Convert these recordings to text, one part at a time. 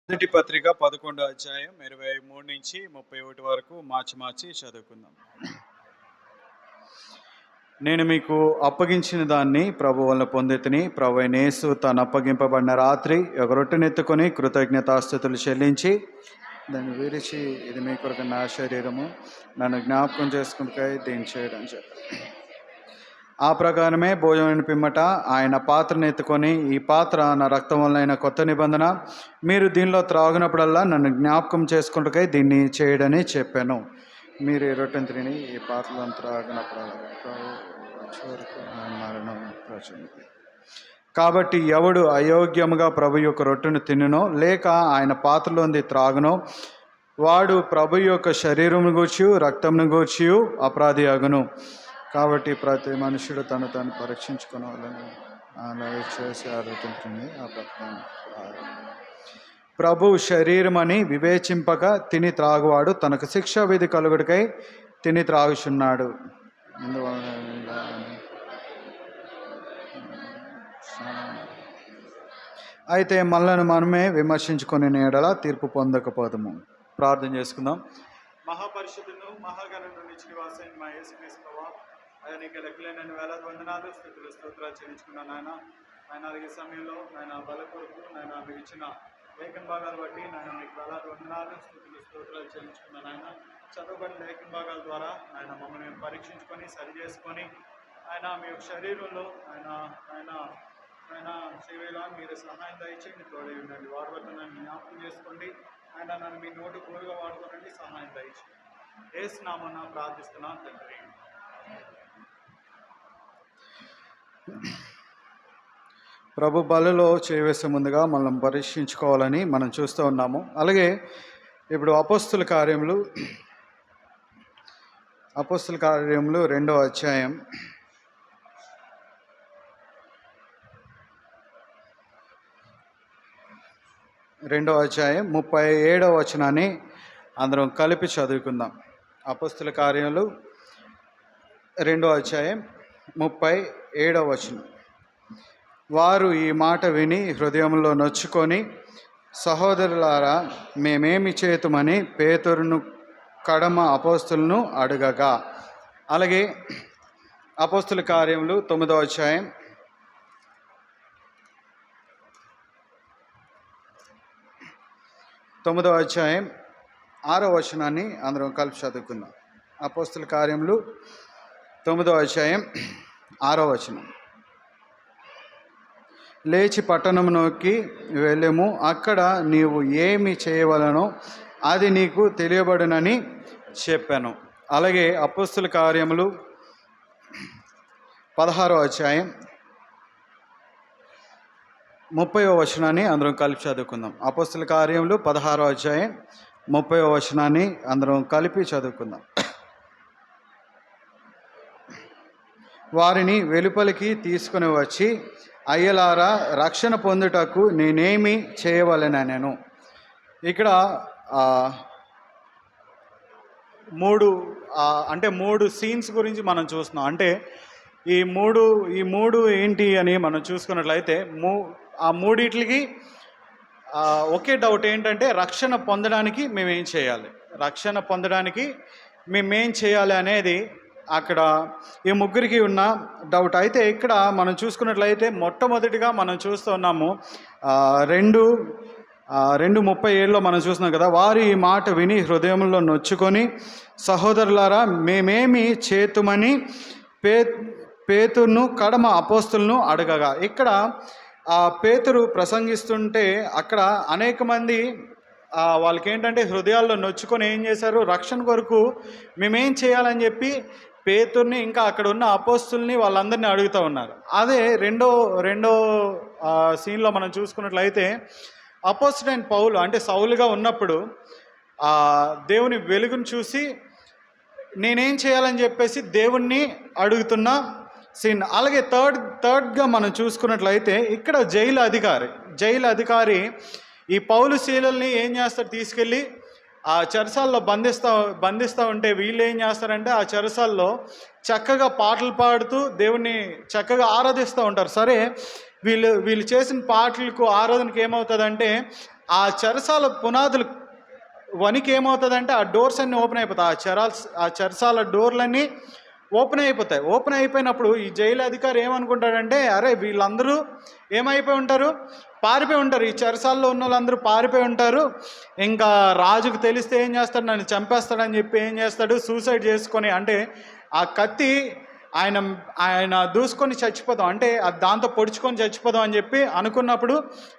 మొదటి పత్రిక 11వ అధ్యాయం 23 నుంచి 31 వరకు మార్చి చదువుకుందాం. నేను మీకు అప్పగించిన దాన్ని ప్రభు వలన పొందితిని. ప్రభువైన యేసు తాను అప్పగింపబడిన రాత్రి ఒక రొట్టెనెత్తుకొని కృతజ్ఞతాస్తుతులు చెల్లించి దాన్ని విరిచి, ఇది మీ కొరకు నా శరీరము, నన్ను జ్ఞాపకం చేసుకుంటే దీన్ని చేయడం చెప్పారు. ఆ ప్రకారమే భోజనం పిమ్మట ఆయన పాత్రను ఎత్తుకొని, ఈ పాత్ర నా రక్తం వలన కొత్త నిబంధన, మీరు దీనిలో త్రాగినప్పుడల్లా నన్ను జ్ఞాపకం చేసుకుంటకై దీన్ని చేయడని చెప్పాను. మీరు ఈ రొట్టెను తిని ఈ పాత్రలో త్రాగినప్పుడల్లా మరణం ప్రచురింది. కాబట్టి ఎవడు అయోగ్యముగా ప్రభు యొక్క రొట్టెను తినునో లేక ఆయన పాత్రలోంది త్రాగునో వాడు ప్రభు యొక్క శరీరమును గూర్చి రక్తమును గూర్చి అపరాధి అగును. కాబట్టి ప్రతి మనుషుడు తను పరీక్షించుకోవాలని అలా చేసి ఆలోచించింది. ప్రభు శరీరమని వివేచింపక తిని త్రాగువాడు తనకు శిక్షా విధి కలుగుడికై తిని త్రాగుచున్నాడు. అయితే మనల్ని మనమే విమర్శించుకునే ఎడల తీర్పు పొందకపోదము. ప్రార్థన చేసుకుందాం. మహాపరిషుద్ధును మహాగణను నివాసైన మా యేసుక్రీస్తు ప్రభువా, నీకు లెక్కలేనని వేలాది వందనాలు స్తోత్రాలు చెల్లించుకున్నాను నాయన. ఆయన అడిగే సమయంలో నాయన బల కొరకు నాయన మీకు ఇచ్చిన లేఖన భాగాలు బట్టి నాయన మీకు వేలాది వందనాలు స్తోత్రాలు చెల్లించుకున్నాను ఆయన. చదవబడిన లేఖన భాగాల ద్వారా ఆయన మమ్మల్ని మేము పరీక్షించుకొని సరి చేసుకొని ఆయన మీ యొక్క శరీరంలో ఆయన ఆయన ఆయన సేవలో మీరు సహాయం దయచేయండి, తోడై ఉండండి. వాడబట్టి నన్ను జ్ఞాపకం చేసుకోండి. ఆయన నన్ను మీ నోటు కూరగా వాడుకోనండి, సహాయం దయచేయండి. యేసు నామమున ప్రార్థిస్తున్నాను తండ్రి. ప్రభు బలలో చేయవేసే ముందుగా మనం పరీక్షించుకోవాలని మనం చూస్తూ ఉన్నాము. అలాగే ఇప్పుడు అపోస్తుల కార్యములు 2వ అధ్యాయం 37వ వచనాన్ని అందరం కలిపి చదువుకుందాం. అపోస్తుల కార్యములు 2వ అధ్యాయం 37వ వచనం. వారు ఈ మాట విని హృదయంలో నొచ్చుకొని, సహోదరులారా మేమేమి చేతుమని పేతురును కడమ అపోస్తులను అడగగా. అలాగే అపోస్తుల కార్యములు 9వ అధ్యాయం 6వ వచనాన్ని అందరం కలిపి చదువుకుందాం. అపోస్తుల కార్యములు 9వ అధ్యాయం 6వ వచనం. లేచి పట్టణంలోకి వెళ్ళెము, అక్కడ నీవు ఏమి చేయవలనో అది నీకు తెలియబడునని చెప్పాను. అలాగే అపోస్తుల కార్యములు 16వ అధ్యాయం 30వ వచనాన్ని అందరం కలిపి చదువుకుందాం. అపోస్తుల కార్యములు 16వ అధ్యాయం 30వ వచనాన్ని అందరం కలిపి చదువుకుందాం. వారిని వెలుపలికి తీసుకుని వచ్చి, అయ్యలారా రక్షణ పొందుటకు నేనేమి చేయవలెననెను. ఇక్కడ మూడు సీన్స్ గురించి మనం చూస్తున్నాం. అంటే ఈ మూడు ఏంటి అని మనం చూసుకున్నట్లయితే ఆ మూడిట్లకి ఒకే డౌట్ ఏంటంటే రక్షణ పొందడానికి మేమేం చేయాలి, రక్షణ పొందడానికి మేమేం చేయాలి అనేది అక్కడ ఈ ముగ్గురికి ఉన్న డౌట్. అయితే ఇక్కడ మనం చూసుకున్నట్లయితే మొట్టమొదటిగా మనం చూస్తూ ఉన్నాము 2:37లో మనం చూస్తున్నాం కదా. వారు ఈ మాట విని హృదయంలో నొచ్చుకొని, సహోదరులారా మేమేమి చేతుమని పేతురును కడమ అపోస్తులను అడగగా. ఇక్కడ పేతురు ప్రసంగిస్తుంటే అక్కడ అనేక మంది వాళ్ళకి ఏంటంటే హృదయాల్లో నొచ్చుకొని ఏం చేశారు, రక్షణ కొరకు మేమేం చేయాలని చెప్పి పేతుర్ని ఇంకా అక్కడ ఉన్న అపోస్తుల్ని వాళ్ళందరినీ అడుగుతూ ఉన్నారు. అదే రెండో సీన్లో మనం చూసుకున్నట్లయితే అపోస్తులైన పౌలు అంటే సౌలుగా ఉన్నప్పుడు దేవుని వెలుగును చూసి నేనేం చేయాలని చెప్పేసి దేవుణ్ణి అడుగుతున్న సీన్. అలాగే థర్డ్గా మనం చూసుకున్నట్లయితే ఇక్కడ జైలు అధికారి ఈ పౌలు శీలల్ని ఏం చేస్తారు, తీసుకెళ్ళి ఆ చెరసాల్లో బంధిస్తూ ఉంటే వీళ్ళు ఏం చేస్తారంటే ఆ చెరసాల్లో చక్కగా పాటలు పాడుతూ దేవుణ్ణి చక్కగా ఆరాధిస్తూ ఉంటారు. సరే వీళ్ళు చేసిన పాటలకు ఆరాధనకు ఏమవుతుందంటే ఆ చెరసాల పునాదులు వనికి ఏమవుతుందంటే ఆ డోర్స్ అన్నీ ఓపెన్ అయిపోతాయి. ఆ చెరసాల డోర్లన్నీ ఓపెన్ అయిపోతాయి. ఓపెన్ అయిపోయినప్పుడు ఈ జైలు అధికారి ఏమనుకుంటాడంటే, అరే వీళ్ళందరూ ఏమైపోయి ఉంటారు, పారిపోయి ఉంటారు. ఈ చెరసాల్లో ఉన్న వాళ్ళందరూ పారిపోయి ఉంటారు. ఇంకా రాజుకు తెలిస్తే ఏం చేస్తాడు, నన్ను చంపేస్తాడని చెప్పి ఏం చేస్తాడు, సూసైడ్ చేసుకొని, అంటే ఆ కత్తి ఆయన ఆయన దూసుకొని చచ్చిపోతాం, అంటే దాంతో పొడుచుకొని చచ్చిపోదాం అని చెప్పి అనుకున్నప్పుడు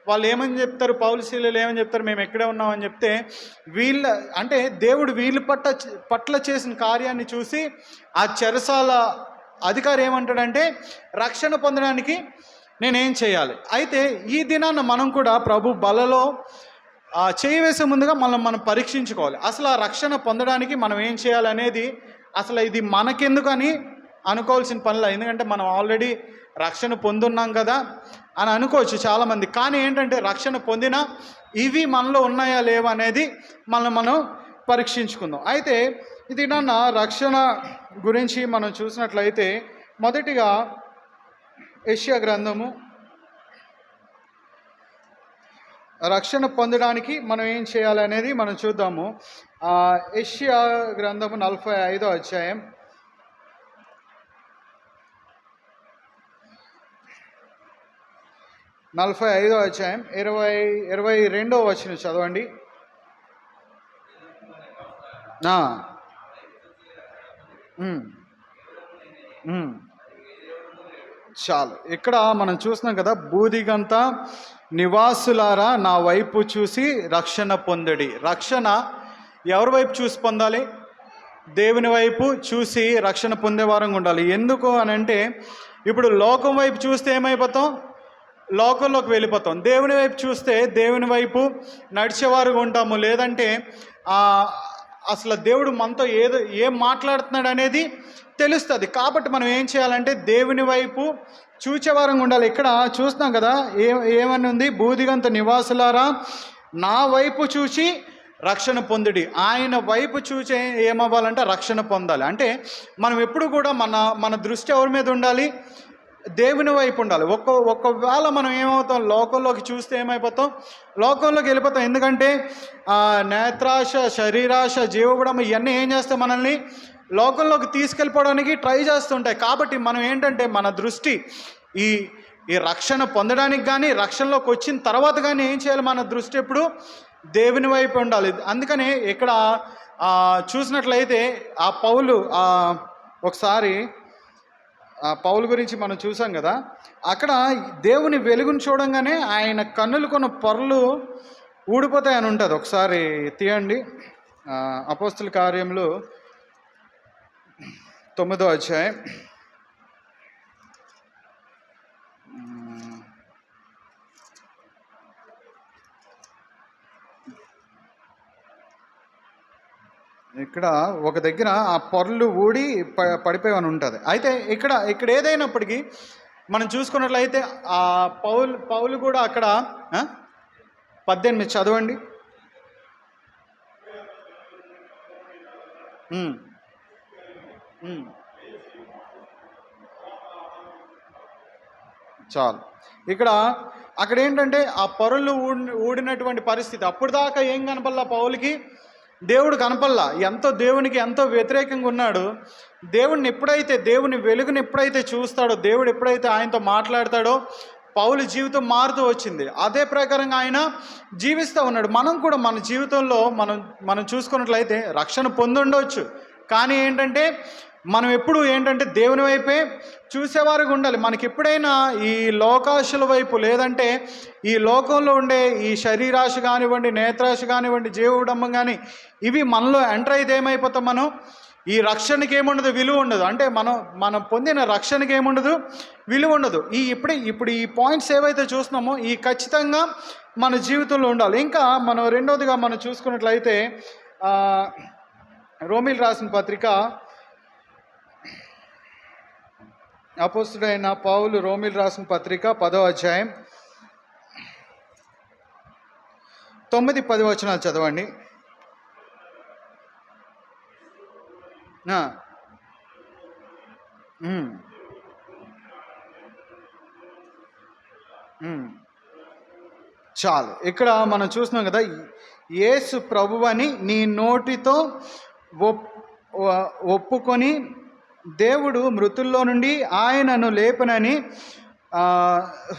వాళ్ళు ఏమని చెప్తారు, పౌలు శీలలు ఏమని చెప్తారు, మేము ఎక్కడే ఉన్నామని చెప్తే, అంటే దేవుడు వీళ్ళ పట్ల చేసిన కార్యాన్ని చూసి ఆ చెరసాల అధికారి ఏమంటాడంటే, రక్షణ పొందడానికి నేనేం చేయాలి. అయితే ఈ దినాన్న మనం కూడా ప్రభు బలలో చేయి వేసే ముందుగా మనం పరీక్షించుకోవాలి. అసలు ఆ రక్షణ పొందడానికి మనం ఏం చేయాలి అనేది, అసలు ఇది మనకెందుకని అనుకోవాల్సిన పనిలా. ఎందుకంటే మనం ఆల్రెడీ రక్షణ పొందున్నాం కదా అని అనుకోవచ్చు చాలామంది. కానీ ఏంటంటే రక్షణ పొందినా ఇవి మనలో ఉన్నాయా లేవా అనేది మనం పరీక్షించుకుందాం. అయితే ఇది నన్న రక్షణ గురించి మనం చూసినట్లయితే, మొదటిగా యెషయా గ్రంథము, రక్షణ పొందడానికి మనం ఏం చేయాలి అనేది మనం చూద్దాము. యెషయా గ్రంథము 45వ అధ్యాయం, 45వ అధ్యాయం 22వ వచనం చదవండి. చాలు. ఇక్కడ మనం చూస్తున్నాం కదా, బూదిగంత నివాసులారా నా వైపు చూసి రక్షణ పొందడి. రక్షణ ఎవరి వైపు చూసి పొందాలి? దేవుని వైపు చూసి రక్షణ పొందేవారంగా ఉండాలి. ఎందుకు అని అంటే, ఇప్పుడు లోకం వైపు చూస్తే ఏమైపోతాం, లోకంలోకి వెళ్ళిపోతాం. దేవుని వైపు చూస్తే దేవుని వైపు నడిచేవారుగా ఉంటాము. లేదంటే అసలు దేవుడు మనతో ఏం మాట్లాడుతున్నాడు అనేది తెలుస్తుంది. కాబట్టి మనం ఏం చేయాలంటే దేవుని వైపు చూచేవారంగా ఉండాలి. ఇక్కడ చూస్తున్నాం కదా, ఏమని ఉంది, బూదిగంత నివాసులారా నా వైపు చూసి రక్షణ పొందుడి. ఆయన వైపు చూసే ఏమవ్వాలంటే రక్షణ పొందాలి. అంటే మనం ఎప్పుడు కూడా మన దృష్టి ఎవరి మీద ఉండాలి, దేవుని వైపు ఉండాలి. ఒక్కవేళ మనం ఏమవుతాం, లోకంలోకి చూస్తే ఏమైపోతాం, లోకంలోకి వెళ్ళిపోతాం. ఎందుకంటే నేత్రాశ, శరీరాశ, జీవగుడం ఇవన్నీ ఏం చేస్తాయి, మనల్ని లోకంలోకి తీసుకెళ్ళిపోవడానికి ట్రై చేస్తుంటాయి. కాబట్టి మనం ఏంటంటే మన దృష్టి ఈ రక్షణ పొందడానికి కానీ రక్షణలోకి వచ్చిన తర్వాత కానీ ఏం చేయాలి, మన దృష్టి ఎప్పుడు దేవుని వైపు ఉండాలి. అందుకని ఇక్కడ చూసినట్లయితే ఆ పౌలు, ఒకసారి పౌలు గురించి మనం చూసాం కదా, అక్కడ దేవుని వెలుగును చూడంగానే ఆయన కన్నులు కొన్ని పొరలు ఊడిపోతాయని ఉంటుంది. ఒకసారి తీయండి, అపోస్తుల కార్యములు 9వ అధ్యాయం, ఇక్కడ ఒక దగ్గర ఆ పొరలు ఊడి పడిపోయాని ఉంటుంది. అయితే ఇక్కడ ఏదైనప్పటికీ మనం చూసుకున్నట్లయితే ఆ పౌలు కూడా అక్కడ 18 చదవండి. చాలు. అక్కడ ఏంటంటే ఆ పొరలు ఊడినటువంటి పరిస్థితి. అప్పుడు దాకా ఏం కనపల్లా పౌలుకి, దేవుడు కనపల్లా. దేవునికి ఎంతో వ్యతిరేకంగా ఉన్నాడు. దేవుని వెలుగుని ఎప్పుడైతే చూస్తాడో, దేవుడు ఎప్పుడైతే ఆయనతో మాట్లాడతాడో పౌలు జీవితం మారుతూ వచ్చింది. అదే ప్రకారంగా ఆయన జీవిస్తూ ఉన్నాడు. మనం కూడా మన జీవితంలో మనం చూసుకున్నట్లయితే రక్షణ పొందుండవచ్చు. కానీ ఏంటంటే మనం ఎప్పుడు ఏంటంటే దేవుని వైపే చూసేవారుగా ఉండాలి. మనకి ఎప్పుడైనా ఈ లోకాశల వైపు, లేదంటే ఈ లోకంలో ఉండే ఈ శరీరాశ కానివ్వండి, నేత్రాశ కానివ్వండి, జీవడంబం కానీ, ఇవి మనలో ఎంటర్ అయితే ఏమైపోతాం, మనం ఈ రక్షణకి ఏముండదు, విలువ ఉండదు. అంటే మనం పొందిన రక్షణకి ఏముండదు, విలువ ఉండదు. ఇప్పుడు ఈ పాయింట్స్ ఏవైతే చూస్తున్నామో ఈ ఖచ్చితంగా మన జీవితంలో ఉండాలి. ఇంకా మనం రెండవదిగా మనం చూసుకున్నట్లయితే రోమీలు రాసిన పత్రిక, అపోస్తుడైన పౌలు రోమీలు రాసిన పత్రిక 10వ అధ్యాయం 9-10 వచనాలు చదవండి. చాలు. ఇక్కడ మనం చూస్తున్నాం కదా, యేసు ప్రభువని నీ నోటితో ఒప్పుకొని దేవుడు మృతుల్లో నుండి ఆయనను లేపనని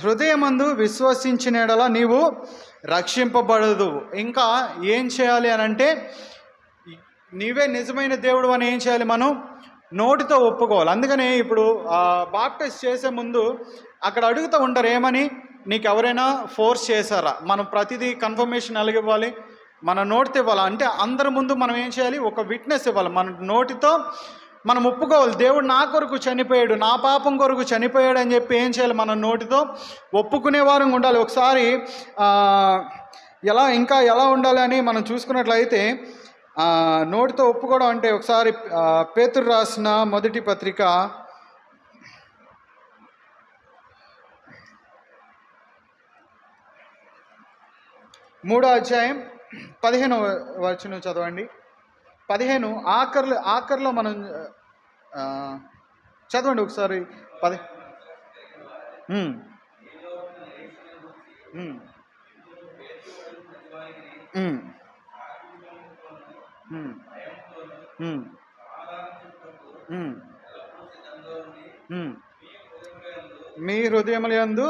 హృదయమందు విశ్వసించిన యెడల నీవు రక్షింపబడదు. ఇంకా ఏం చేయాలి అని అంటే, నీవే నిజమైన దేవుడు అని ఏం చేయాలి, మనం నోటితో ఒప్పుకోవాలి. అందుకని ఇప్పుడు బాప్టిస్ట్ చేసే ముందు అక్కడ అడుగుతూ ఉంటారు, ఏమని, నీకు ఎవరైనా ఫోర్స్ చేశారా? మనం ప్రతిదీ కన్ఫర్మేషన్ ఎలాగివ్వాలి, మన నోటితో ఇవ్వాలి. అంటే అందరి ముందు మనం ఏం చేయాలి, ఒక విట్నెస్ ఇవ్వాలి. మన నోటితో మనం ఒప్పుకోవాలి, దేవుడు నా కొరకు చనిపోయాడు, నా పాపం కొరకు చనిపోయాడు అని చెప్పి ఏం చేయాలి, మన నోటితో ఒప్పుకునే వారంగా ఉండాలి. ఒకసారి ఎలా ఉండాలి అని మనం చూసుకున్నట్లయితే, నోటితో ఒప్పుకోవడం అంటే, ఒకసారి పేతురు రాసిన మొదటి పత్రిక 3వ అధ్యాయం 15వ వచనం చదవండి. 15 ఆఖరిలో మనం చదవండి ఒకసారి. 10 మీ హృదయములందు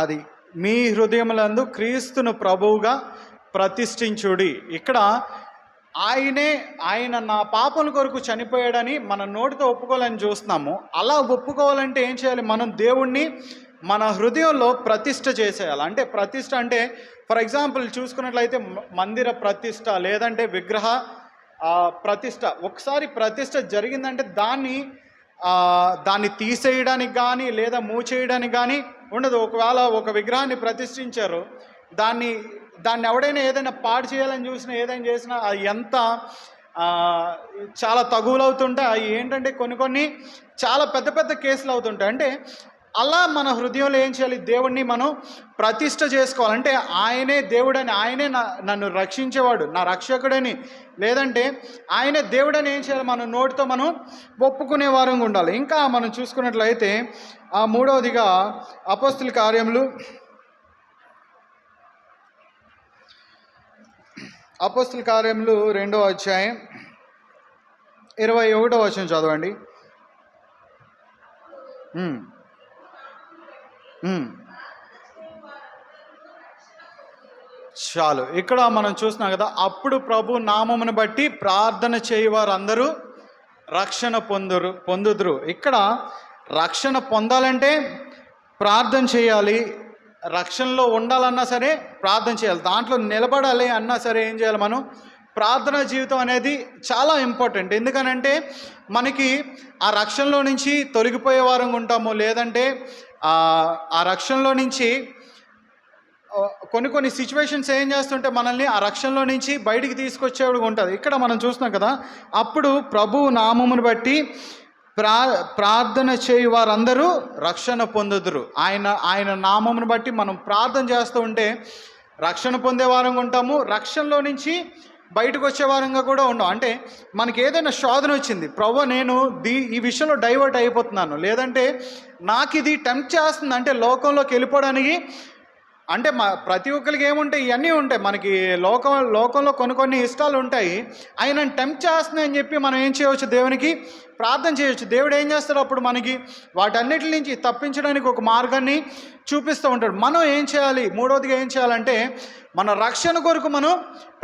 అది మీ హృదయములందు క్రీస్తును ప్రభువుగా ప్రతిష్ఠించుడి. ఇక్కడ ఆయన నా పాపల కొరకు చనిపోయాడని మన నోటితో ఒప్పుకోవాలని చూస్తున్నాము. అలా ఒప్పుకోవాలంటే ఏం చేయాలి, మనం దేవుణ్ణి మన హృదయంలో ప్రతిష్ఠ చేసేయాలి. అంటే ప్రతిష్ఠ అంటే, ఫర్ ఎగ్జాంపుల్ చూసుకున్నట్లయితే మందిర ప్రతిష్ఠ, లేదంటే విగ్రహ ప్రతిష్ఠ. ఒకసారి ప్రతిష్ఠ జరిగిందంటే దాన్ని తీసేయడానికి కానీ లేదా మూచేయడానికి కానీ ఉండదు. ఒకవేళ ఒక విగ్రహాన్ని ప్రతిష్ఠించారు, దాన్ని ఎవడైనా ఏదైనా పాడు చేయాలని చూసినా, ఏదైనా చేసినా అది ఎంత చాలా తగువులు అవుతుంటాయి. అవి ఏంటంటే కొన్ని చాలా పెద్ద పెద్ద కేసులు అవుతుంటాయి. అంటే అలా మన హృదయంలో ఏం చేయాలి, దేవుణ్ణి మనం ప్రతిష్ఠ చేసుకోవాలంటే, ఆయనే దేవుడని, ఆయనే నన్ను రక్షించేవాడు, నా రక్షకుడని, లేదంటే ఆయనే దేవుడని ఏం చేయాలి, మన నోటితో మనం ఒప్పుకునే వారంగా ఉండాలి. ఇంకా మనం చూసుకున్నట్లయితే 3వదిగా అపోస్తుల కార్యములు 2వ అధ్యాయం 21వ వచనం చదవండి. చాలు. ఇక్కడ మనం చూస్తున్నాం కదా, అప్పుడు ప్రభు నామమును బట్టి ప్రార్థన చేయవారు అందరూ రక్షణ పొందుదురు. ఇక్కడ రక్షణ పొందాలంటే ప్రార్థన చేయాలి. రక్షణలో ఉండాలన్నా సరే ప్రార్థన చేయాలి. దాంట్లో నిలబడాలి అన్నా సరే ఏం చేయాలి, మనం ప్రార్థనా జీవితం అనేది చాలా ఇంపార్టెంట్. ఎందుకనంటే మనకి ఆ రక్షణలో నుంచి తొలగిపోయే వారంగా ఉంటాము, లేదంటే ఆ రక్షణలో నుంచి కొన్ని సిచ్యువేషన్స్ ఏం చేస్తుంటే మనల్ని ఆ రక్షణలో నుంచి బయటికి తీసుకొచ్చేవాడు ఉంటుంది. ఇక్కడ మనం చూస్తున్నాం కదా, అప్పుడు ప్రభువు నామమును బట్టి ప్రార్థన చేయు వారందరూ రక్షణ పొందుదురు. ఆయన నామమును బట్టి మనం ప్రార్థన చేస్తూ ఉంటే రక్షణ పొందే వారంగా ఉంటాము, రక్షణలో నుంచి బయటకు వచ్చే వారంగా కూడా ఉండం. అంటే మనకి ఏదైనా శోధన వచ్చింది, ప్రభు నేను ఈ విషయంలో డైవర్ట్ అయిపోతున్నాను, లేదంటే నాకు ఇది టెంప్ట్ చేస్తుంది అంటే లోకంలోకి వెళ్ళిపోవడానికి. అంటే ప్రతి ఒక్కరికి ఏముంటాయి, ఇవన్నీ ఉంటాయి. మనకి లోకంలో కొన్ని ఇష్టాలు ఉంటాయి, ఆయన టెంప్ట్ చేస్తున్నాయని చెప్పి మనం ఏం చేయవచ్చు, దేవునికి ప్రార్థన చేయవచ్చు. దేవుడు ఏం చేస్తాడు, అప్పుడు మనకి వాటన్నిటి నుంచి తప్పించడానికి ఒక మార్గాన్ని చూపిస్తూ ఉంటాడు. మనం ఏం చేయాలి, 3వదిగా ఏం చేయాలంటే, మన రక్షణ కొరకు మనం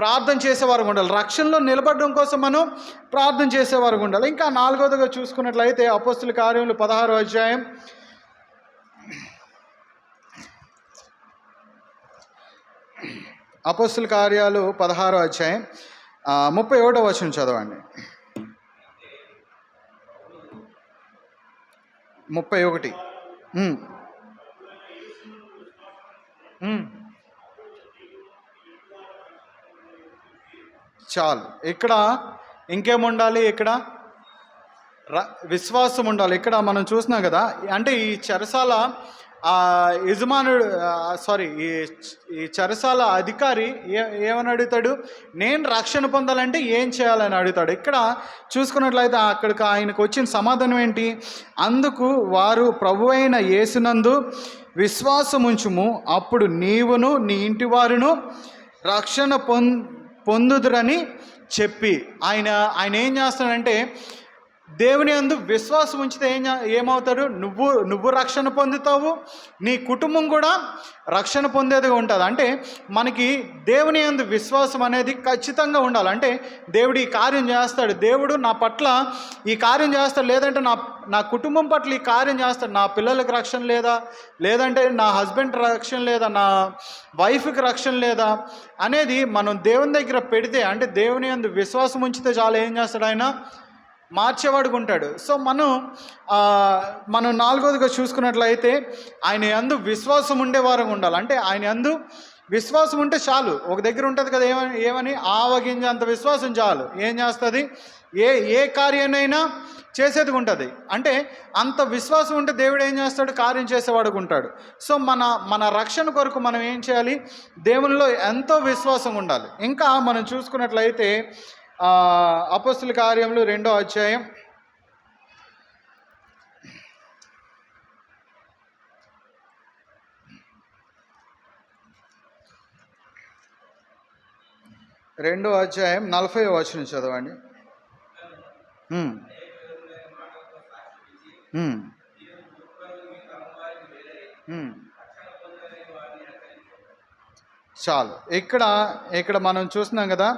ప్రార్థన చేసేవారు ఉండాలి. రక్షణలో నిలబడడం కోసం మనం ప్రార్థన చేసేవారు ఉండాలి. ఇంకా 4వదిగా చూసుకున్నట్లయితే అపోస్తుల కార్యములు 16వ అధ్యాయం 31వ వచనం చదవండి. 31. చాలు. ఇక్కడ ఇంకేముండాలి, ఇక్కడ విశ్వాసం ఉండాలి. ఇక్కడ మనం చూస్తున్నాం కదా, అంటే ఈ చెరసాల యజమానుడు ఈ చెరసాల అధికారి ఏమని అడుగుతాడు, నేను రక్షణ పొందాలంటే ఏం చేయాలని అడుగుతాడు. ఇక్కడ చూసుకున్నట్లయితే అక్కడికి ఆయనకు వచ్చిన సమాధానం ఏంటి, అందుకు వారు ప్రభువైన యేసునందు విశ్వాసముంచుము, అప్పుడు నీవును నీ ఇంటి వారును రక్షణ పొందుదురని చెప్పి ఆయన ఆయన ఏం చేస్తాడంటే, దేవుని యందు విశ్వాసం ఉంచితే ఏమవుతాడు, నువ్వు రక్షణ పొందుతావు, నీ కుటుంబం కూడా రక్షణ పొందేదిగా ఉంటుంది. అంటే మనకి దేవుని యందు విశ్వాసం అనేది ఖచ్చితంగా ఉండాలి. అంటే దేవుడు ఈ కార్యం చేస్తాడు, దేవుడు నా పట్ల ఈ కార్యం చేస్తాడు, లేదంటే నా కుటుంబం పట్ల ఈ కార్యం చేస్తాడు, నా పిల్లలకు రక్షణ లేదా, లేదంటే నా హస్బెండ్ రక్షణ లేదా, నా వైఫ్కి రక్షణ లేదా అనేది మనం దేవుని దగ్గర పెడితే, అంటే దేవుని యందు విశ్వాసం ఉంచితే చాలా ఏం చేస్తాడు, ఆయన మార్చేవాడుగా ఉంటాడు. సో మనం నాలుగోదిగా చూసుకున్నట్లయితే ఆయన యందు విశ్వాసం ఉండేవారం ఉండాలి. అంటే ఆయన యందు విశ్వాసం ఉంటే చాలు. ఒక దగ్గర ఉంటుంది కదా, ఏమని ఆవగింజ అంత విశ్వాసం చాలు ఏం చేస్తుంది, ఏ కార్యాన్నైనా చేసేది ఉంటుంది. అంటే అంత విశ్వాసం ఉంటే దేవుడు ఏం చేస్తాడు, కార్యం చేసేవాడుగా ఉంటాడు. సో మన రక్షణ కొరకు మనం ఏం చేయాలి, దేవునిలో ఎంతో విశ్వాసం ఉండాలి. ఇంకా మనం చూసుకున్నట్లయితే అపోస్తుల కార్యములు 2వ అధ్యాయం 40వ వచనం చదవండి. చాలు. ఇక్కడ మనం చూస్తున్నాం కదా,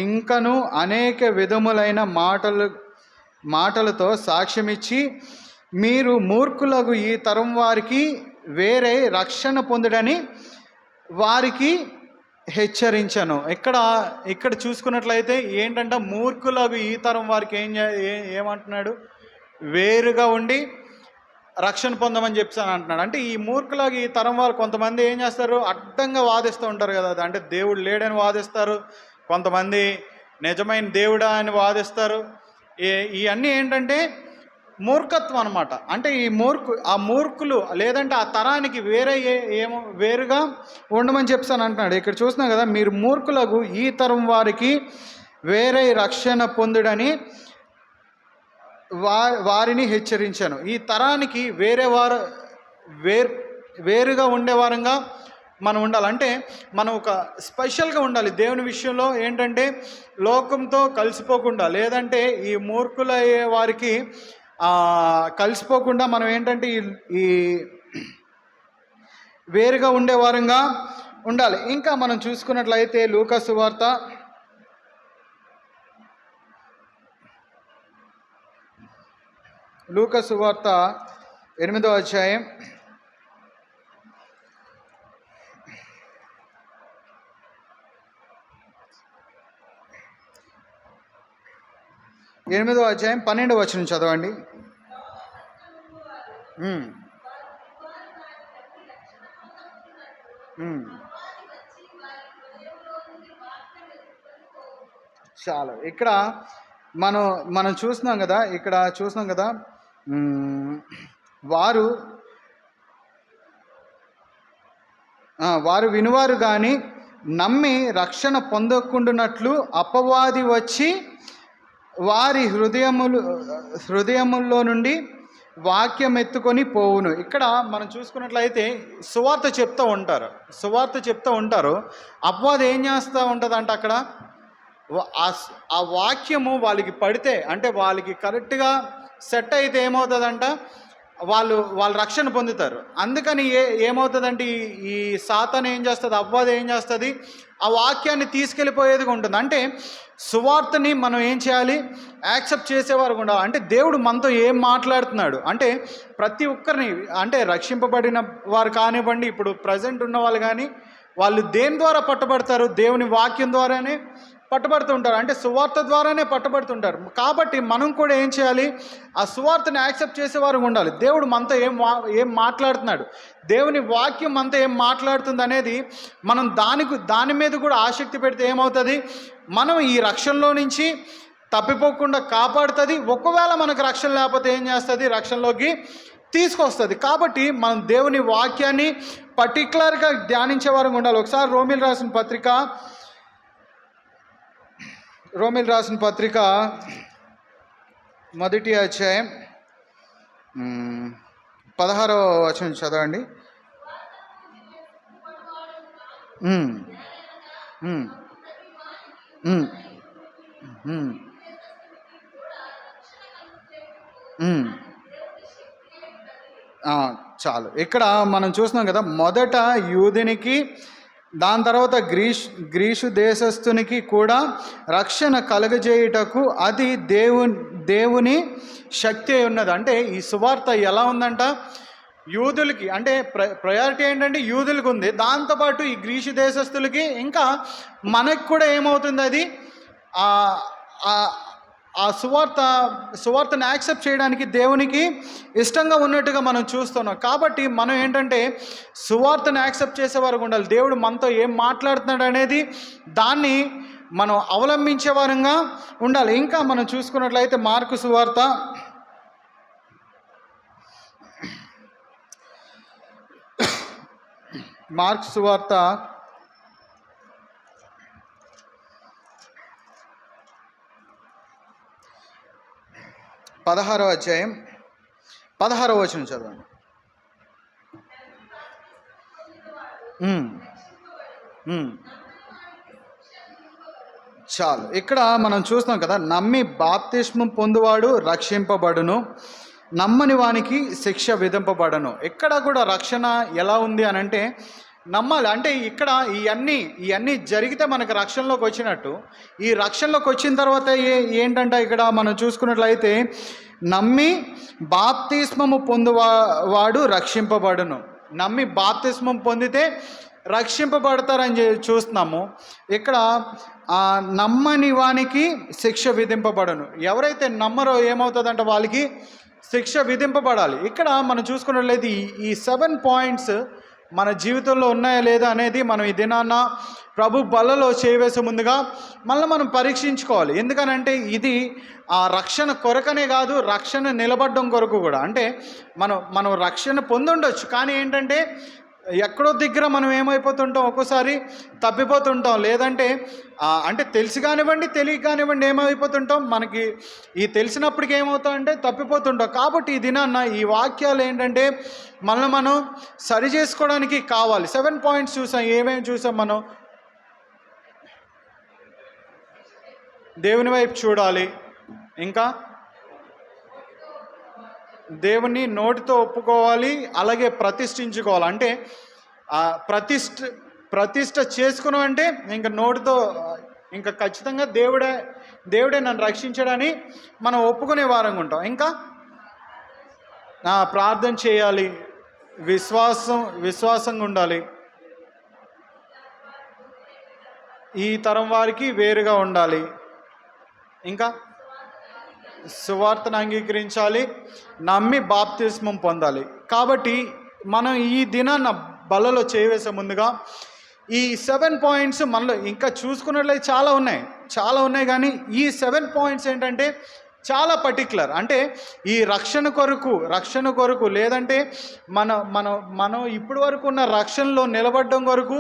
ఇంకను అనేక విధములైన మాటలతో సాక్ష్యమిచ్చి మీరు మూర్ఖులకు ఈ తరం వారికి వేరే రక్షణ పొందుడని వారికి హెచ్చరించను. ఇక్కడ చూసుకున్నట్లయితే ఏంటంటే, మూర్ఖులకు ఈ తరం వారికి ఏమంటున్నాడు, వేరుగా ఉండి రక్షణ పొందమని చెప్పాను అంటున్నాడు. అంటే ఈ మూర్ఖులాగా ఈ తరం వాళ్ళు కొంతమంది ఏం చేస్తారు, అడ్డంగా వాదిస్తూ ఉంటారు కదా, అంటే దేవుడు లేడని వాదిస్తారు, కొంతమంది నిజమైన దేవుడా అని వాదిస్తారు. ఇవన్నీ ఏంటంటే మూర్ఖత్వం అనమాట. అంటే ఆ మూర్ఖులు లేదంటే ఆ తరానికి వేరుగా ఉండమని చెప్తాను అంటున్నాడు. ఇక్కడ చూస్తున్నాం కదా, మీరు మూర్ఖులకు ఈ తరం వారికి వేరే రక్షణ పొందుడని వారిని హెచ్చరించాను. ఈ తరానికి వేరుగా ఉండేవారంగా మనం ఉండాలంటే మనం ఒక స్పెషల్గా ఉండాలి దేవుని విషయంలో. ఏంటంటే లోకంతో కలిసిపోకుండా, లేదంటే ఈ మూర్ఖుల వారికి కలిసిపోకుండా మనం ఏంటంటే ఈ వేరుగా ఉండేవారంగా ఉండాలి. ఇంకా మనం చూసుకున్నట్లయితే లూకా సువార్త 8వ అధ్యాయం 12వ వచనం చదవండి. చాలు. ఇక్కడ మనం చూస్తున్నాం కదా, వారు వినువారు కానీ నమ్మి రక్షణ పొందకుండానట్లు అపవాది వచ్చి వారి హృదయముల్లో నుండి వాక్యం ఎత్తుకొని పోవును. ఇక్కడ మనం చూసుకున్నట్లయితే సువార్త చెప్తూ ఉంటారు. అపవాది ఏం చేస్తూ ఉంటుంది అంటే, అక్కడ ఆ వాక్యము వాళ్ళకి పడితే, అంటే వాళ్ళకి కరెక్ట్గా సెట్ అయితే ఏమవుతుందంట, వాళ్ళు రక్షణ పొందుతారు. అందుకని ఏమవుతుందంటే ఈ సాతాను ఏం చేస్తుంది, అపవాది ఏం చేస్తుంది, ఆ వాక్యాన్ని తీసుకెళ్ళిపోయేదిగా ఉంటుంది. అంటే సువార్తని మనం ఏం చేయాలి, యాక్సెప్ట్ చేసేవారు ఉండాలి. అంటే దేవుడు మనతో ఏం మాట్లాడుతున్నాడు అంటే ప్రతి ఒక్కరిని, అంటే రక్షింపబడిన వారు కానివ్వండి, ఇప్పుడు ప్రజెంట్ ఉన్న వాళ్ళు కానీ, వాళ్ళు దేని ద్వారా పట్టబడతారు, దేవుని వాక్యం ద్వారానే పట్టబడుతుంటారు. అంటే సువార్త ద్వారానే పట్టబడుతుంటారు. కాబట్టి మనం కూడా ఏం చేయాలి, ఆ సువార్తని యాక్సెప్ట్ చేసేవారు ఉండాలి. దేవుడు మనతో ఏం మాట్లాడుతున్నాడు, దేవుని వాక్యం మనతో ఏం మాట్లాడుతుంది అనేది మనం దాని మీద కూడా ఆసక్తి పెడితే ఏమవుతుంది, మనం ఈ రక్షణలో నుంచి తప్పిపోకుండా కాపాడుతుంది. ఒకవేళ మనకు రక్షణ లేకపోతే ఏం చేస్తుంది, రక్షణలోకి తీసుకొస్తుంది. కాబట్టి మనం దేవుని వాక్యాన్ని పర్టికులర్గా ధ్యానించేవారు ఉండాలి. ఒకసారి రోమిల్ రాసిన పత్రిక 1వ అధ్యాయం 16వ వచనం చదవండి. ఉమ్, ఉమ్, ఉమ్, ఉమ్, ఉమ్. ఆ, చాలు. ఇక్కడ మనం చూస్తున్నాం కదా, మొదట యూదునికి, దాని తర్వాత గ్రీసు దేశస్థునికి కూడా రక్షణ కలుగజేయుటకు అది దేవుని శక్తి అయి ఉన్నది. అంటే ఈ సువార్త ఎలా ఉందంట, యూదులకి అంటే ప్రయారిటీ ఏంటంటే యూదులకు ఉంది, దాంతోపాటు ఈ గ్రీసు దేశస్థులకి, ఇంకా మనకు కూడా ఏమవుతుంది అది ఆ ఆ సువార్తను యాక్సెప్ట్ చేయడానికి దేవునికి ఇష్టంగా ఉన్నట్టుగా మనం చూస్తున్నాం. కాబట్టి మనం ఏంటంటే సువార్తను యాక్సెప్ట్ చేసే వరకు ఉండాలి. దేవుడు మనతో ఏం మాట్లాడుతున్నాడు అనేది దాన్ని మనం అవలంబించే వారంగా ఉండాలి. ఇంకా మనం చూసుకున్నట్లయితే మార్కు సువార్త 16వ అధ్యాయం 16వ వచనం చదవండి. చాలు. ఇక్కడ మనం చూస్తాం కదా, నమ్మి బాప్తిస్మం పొందువాడు రక్షింపబడును, నమ్మని వానికి శిక్ష విధింపబడను. ఇక్కడ కూడా రక్షణ ఎలా ఉంది అని అంటే నమ్మాలి. అంటే ఇక్కడ ఇవన్నీ జరిగితే మనకు రక్షణలోకి వచ్చినట్టు. ఈ రక్షణలోకి వచ్చిన తర్వాత ఏంటంటే ఇక్కడ మనం చూసుకున్నట్లయితే నమ్మి బాప్తిస్మము పొందువాడు రక్షింపబడును. నమ్మి బాప్తిస్మం పొందితే రక్షింపబడతారని చూస్తున్నాము. ఇక్కడ నమ్మని వానికి శిక్ష విధింపబడను. ఎవరైతే నమ్మరో ఏమవుతుందంటే వాళ్ళకి శిక్ష విధింపబడాలి. ఇక్కడ మనం చూసుకున్నట్లయితే ఈ 7 పాయింట్స్ మన జీవితంలో ఉన్నాయా లేదా అనేది మనం ఈ దినాన్న ప్రభు బల్లలో చేయవేసే ముందుగా మళ్ళీ మనం పరీక్షించుకోవాలి. ఎందుకనంటే ఇది ఆ రక్షణ కొరకనే కాదు, రక్షణ నిలబడడం కొరకు కూడా. అంటే మనం రక్షణ పొందుండొచ్చు, కానీ ఏంటంటే ఎక్కడో దగ్గర మనం ఏమైపోతుంటాం, ఒక్కోసారి తప్పిపోతుంటాం. లేదంటే అంటే తెలిసి కానివ్వండి, తెలియక కానివ్వండి, ఏమైపోతుంటాం, మనకి ఈ తెలిసినప్పటికీ ఏమవుతాం అంటే తప్పిపోతుంటాం. కాబట్టి ఈ దినాన్న ఈ వాక్యాలు ఏంటంటే మనం సరి చేసుకోవడానికి కావాలి. 7 పాయింట్స్ చూసాం. ఏమేమి చూసాం మనం? దేవుని వైపు చూడాలి, ఇంకా దేవుని నోటితో ఒప్పుకోవాలి, అలాగే ప్రతిష్ఠించుకోవాలి. అంటే ప్రతిష్ఠ చేసుకున్నాం అంటే ఇంకా నోటితో ఇంకా ఖచ్చితంగా దేవుడే నన్ను రక్షించడని మనం ఒప్పుకునే వారంగా ఉంటాం. ఇంకా ప్రార్థన చేయాలి, విశ్వాసంగా ఉండాలి, ఈ తరం వారికి వేరుగా ఉండాలి, ఇంకా సువార్తను అంగీకరించాలి, నమ్మి బాప్తిస్మం పొందాలి. కాబట్టి మనం ఈ దినాన్న బలలో చేయవేసే ముందుగా ఈ 7 పాయింట్స్ మనలో ఇంకా చూసుకున్నట్లయితే చాలా ఉన్నాయి, కానీ ఈ 7 పాయింట్స్ ఏంటంటే చాలా పర్టికులర్. అంటే ఈ రక్షణ కొరకు లేదంటే మనం ఇప్పటి వరకు ఉన్న రక్షణలో నిలబడడం కొరకు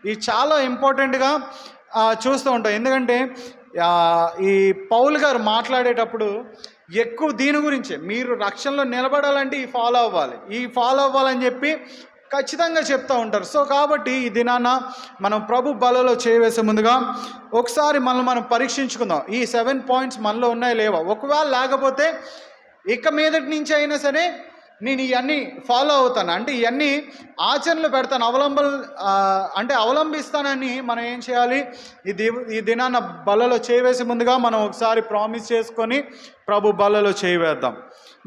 ఇది చాలా ఇంపార్టెంట్గా చూస్తూ ఉంటాం. ఎందుకంటే ఈ పౌలు గారు మాట్లాడేటప్పుడు ఎక్కువ దీని గురించే, మీరు రక్షణలో నిలబడాలంటే ఈ ఫాలో అవ్వాలని చెప్పి ఖచ్చితంగా చెప్తూ ఉంటారు. సో కాబట్టి ఈ దినాన మనం ప్రభు బలలో చేయవేసే ముందుగా ఒకసారి మనం పరీక్షించుకుందాం. ఈ 7 పాయింట్స్ మనలో ఉన్నాయా లేవా? ఒకవేళ లేకపోతే ఇక మీదటి నుంచి అయినా సరే నేను ఇవన్నీ ఫాలో అవుతాను, అంటే ఇవన్నీ ఆచరణలో పెడతాను, అవలంబిస్తానని మనం ఏం చేయాలి? ఈ దినాన్న బలలో చేయవేసే ముందుగా మనం ఒకసారి ప్రామిస్ చేసుకొని ప్రభు బలలో చేయవేద్దాం.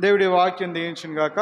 దేవుడి వాక్యం దీవించును గాక.